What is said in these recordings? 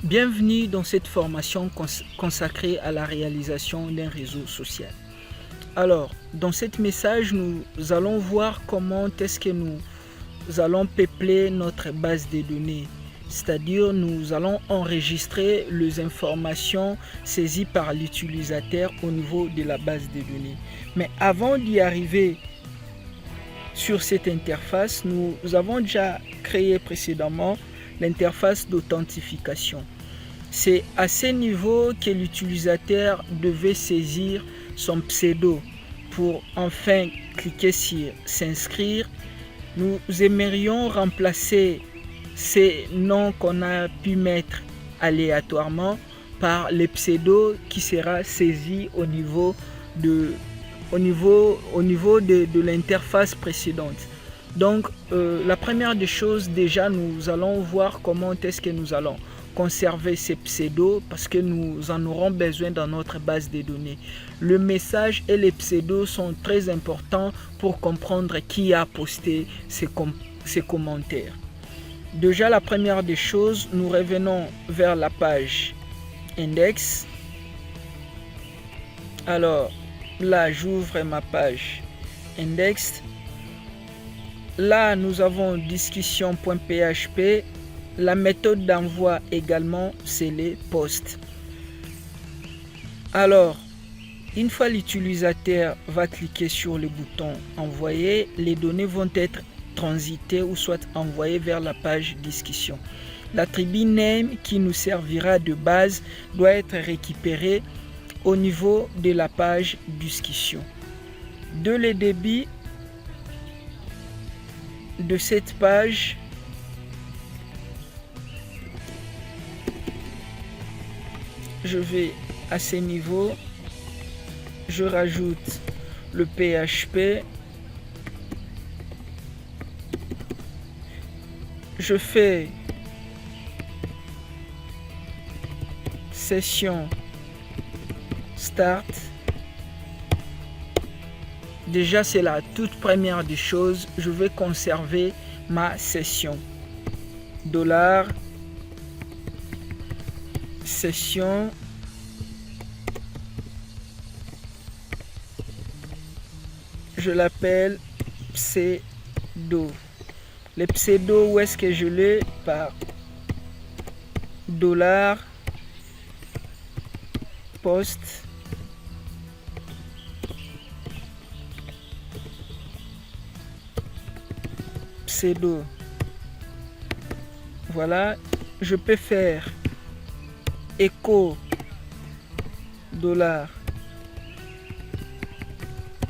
Bienvenue dans cette formation consacrée à la réalisation d'un réseau social. Alors, dans ce message, nous allons voir comment est-ce que nous allons peupler notre base de données. C'est-à-dire, nous allons enregistrer les informations saisies par l'utilisateur au niveau de la base de données. Mais avant d'y arriver sur cette interface, nous avons déjà créé précédemment l'interface d'authentification. C'est à ce niveau que l'utilisateur devait saisir son pseudo pour enfin cliquer sur s'inscrire. Nous aimerions remplacer ces noms qu'on a pu mettre aléatoirement par le pseudo qui sera saisi au niveau de l'interface précédente. Donc la première des choses, déjà nous allons voir comment est-ce que nous allons conserver ces pseudos parce que nous en aurons besoin dans notre base de données. Le message et les pseudos sont très importants pour comprendre qui a posté ces commentaires. Déjà la première des choses, nous revenons vers la page index. Alors là, j'ouvre ma page index. Là, nous avons discussion.php. La méthode d'envoi également, c'est les posts. Alors, une fois l'utilisateur va cliquer sur le bouton envoyer, les données vont être transitées ou soit envoyées vers la page discussion. L'attribut name qui nous servira de base doit être récupéré au niveau de la page discussion. De le débit de cette page, je vais à ce niveau, je rajoute le PHP, je fais session start. Déjà, c'est la toute première des choses. Je vais conserver ma session. $session. Je l'appelle pseudo. Le pseudo, où est-ce que je l'ai? Par $post. Pseudo. Voilà, je peux faire écho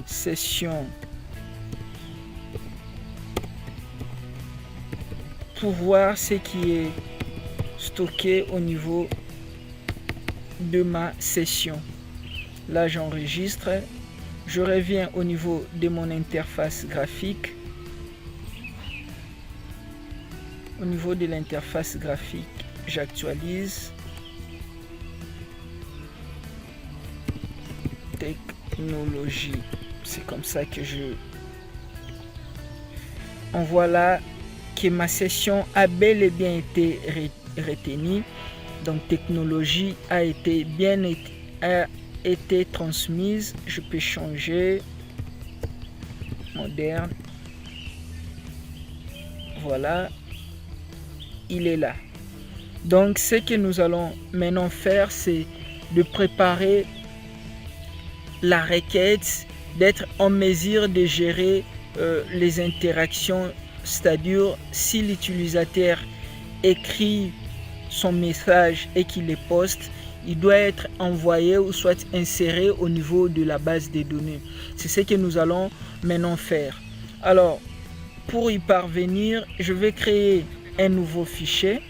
$session pour voir ce qui est stocké au niveau de ma session. Là, j'enregistre. Je reviens au niveau de mon interface graphique. Au niveau de l'interface graphique, j'actualise. Technologie. C'est comme ça que on voit là que ma session a bel et bien été retenue. Donc technologie a été transmise. Je peux changer moderne. Voilà, il est là. Donc ce que nous allons maintenant faire, c'est de préparer la requête, d'être en mesure de gérer les interactions, c'est-à-dire si l'utilisateur écrit son message et qu'il les poste, il doit être envoyé ou soit inséré au niveau de la base de données. C'est ce que nous allons maintenant faire. Alors, pour y parvenir, je vais créer un nouveau fichier.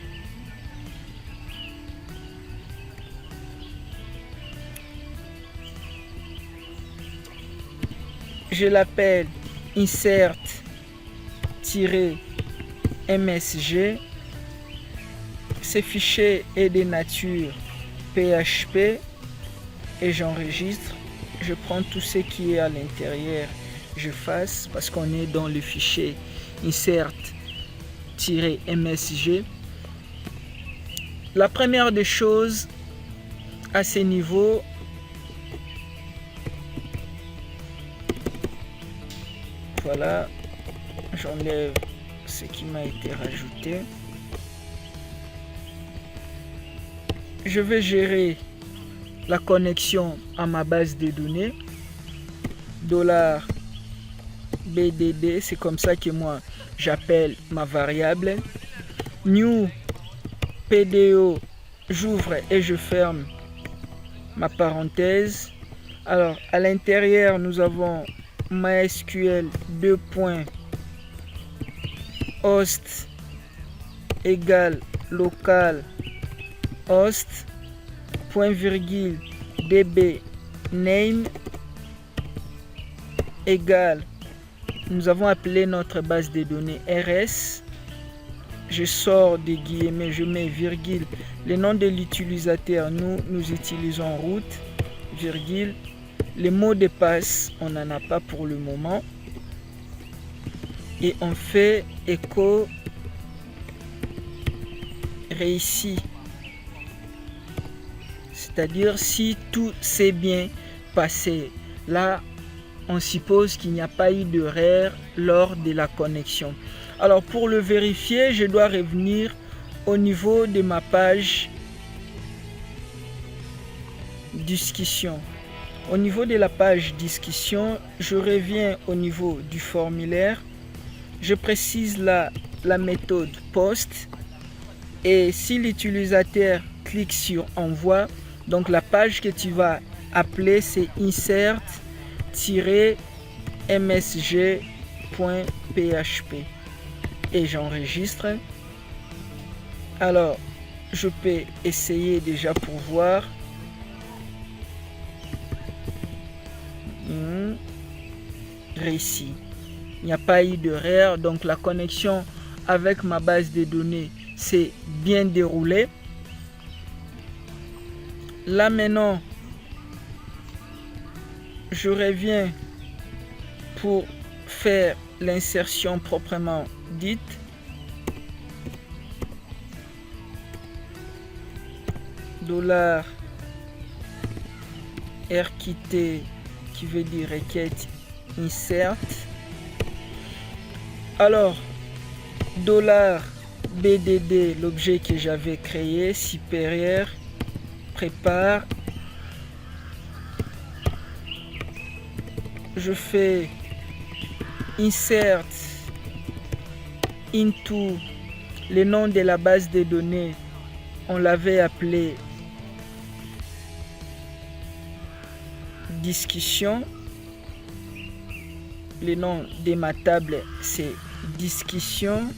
Je l'appelle insert-msg. Ce fichier est de nature PHP et j'enregistre. Je prends tout ce qui est à l'intérieur, je fasse parce qu'on est dans le fichier insert-msg. la première des choses à ce niveau, voilà, j'enlève ce qui m'a été rajouté. Je vais gérer la connexion à ma base de données. $BDD, c'est comme ça que moi j'appelle ma variable. New PDO, j'ouvre et je ferme ma parenthèse. Alors à l'intérieur nous avons MySQL host égale local host .db name égale, nous avons appelé notre base de données RS. Je sors des guillemets, je mets virgule, le nom de l'utilisateur, nous utilisons root, virgule, les mots de passe, on n'en a pas pour le moment. Et on fait écho réussi. C'est-à-dire si tout s'est bien passé. Là, on suppose qu'il n'y a pas eu d'erreur lors de la connexion. Alors pour le vérifier, je dois revenir au niveau de ma page discussion. Au niveau de la page discussion, je reviens au niveau du formulaire. Je précise là la méthode post. Et si l'utilisateur clique sur envoi, donc la page que tu vas appeler c'est insert-msg.php et j'enregistre. Alors je peux essayer déjà pour voir. Réussi. Il n'y a pas eu d'erreur, donc la connexion avec ma base de données s'est bien déroulée. Là maintenant, je reviens pour faire l'insertion proprement dite. $RQT qui veut dire requête insert. Alors $BDD, l'objet que j'avais créé, supérieur, prépare. Je fais insert into le nom de la base de données. On l'avait appelé discussion. Le nom de ma table c'est discussion.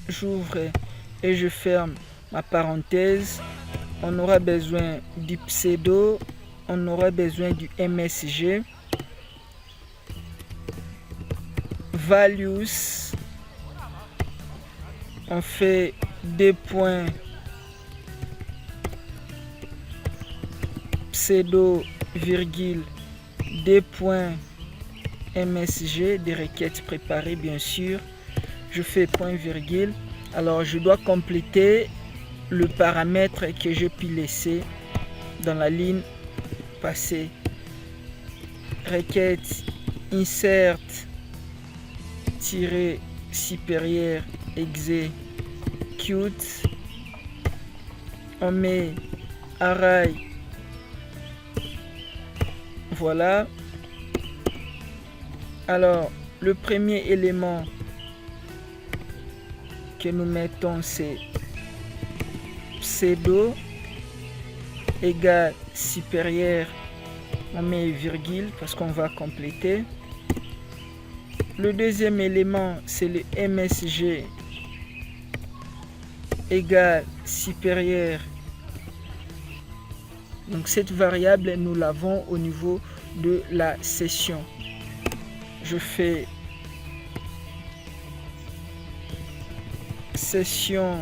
J'ouvre et je ferme ma parenthèse. On aura besoin du pseudo, on aura besoin du MSG, values, on fait des points pseudo virgule des points MSG, des requêtes préparées bien sûr. Je fais point virgule. Alors je dois compléter le paramètre que j'ai pu laisser dans la ligne passée. Requête insert supérieur execute. On met array. Voilà. Alors le premier élément que nous mettons c'est pseudo égale supérieur, on met virgule parce qu'on va compléter. Le deuxième élément c'est le MSG égale supérieur. Donc cette variable nous l'avons au niveau de la session. Je fais session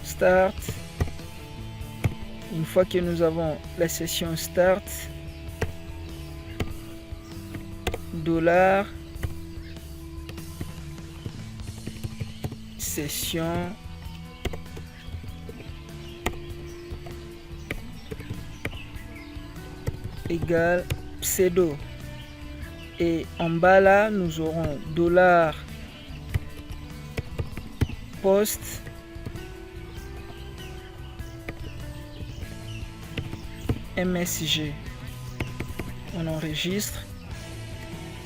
start. Une fois que nous avons la session start, session égale pseudo. Et en bas là, nous aurons $post MSG. On enregistre.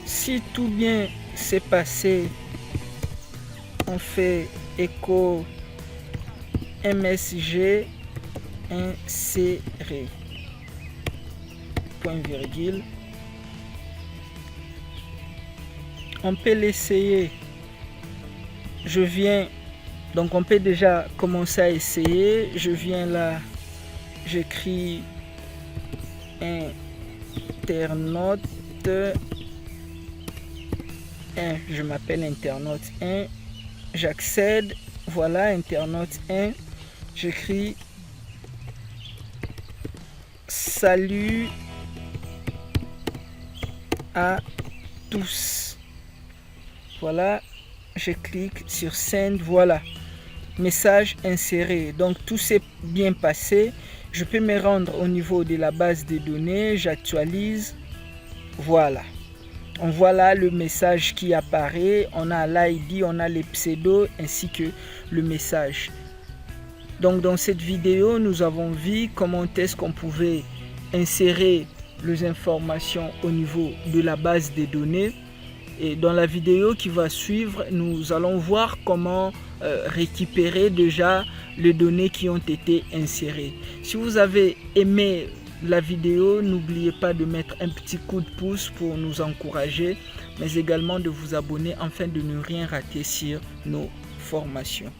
Si tout bien s'est passé, on fait écho MSG inséré. Point virgule. On peut l'essayer. Je viens, donc on peut déjà commencer à essayer. Je viens là, j'écris internaute 1, je m'appelle internaute 1, j'accède, voilà internaute 1, j'écris salut à tous. Voilà, je clique sur send, voilà, message inséré. Donc tout s'est bien passé. Je peux me rendre au niveau de la base de données, j'actualise, voilà. On voit là le message qui apparaît, on a l'ID, on a les pseudos ainsi que le message. Donc dans cette vidéo, nous avons vu comment est-ce qu'on pouvait insérer les informations au niveau de la base de données. Et dans la vidéo qui va suivre, nous allons voir comment récupérer déjà les données qui ont été insérées. Si vous avez aimé la vidéo, n'oubliez pas de mettre un petit coup de pouce pour nous encourager, mais également de vous abonner afin de ne rien rater sur nos formations.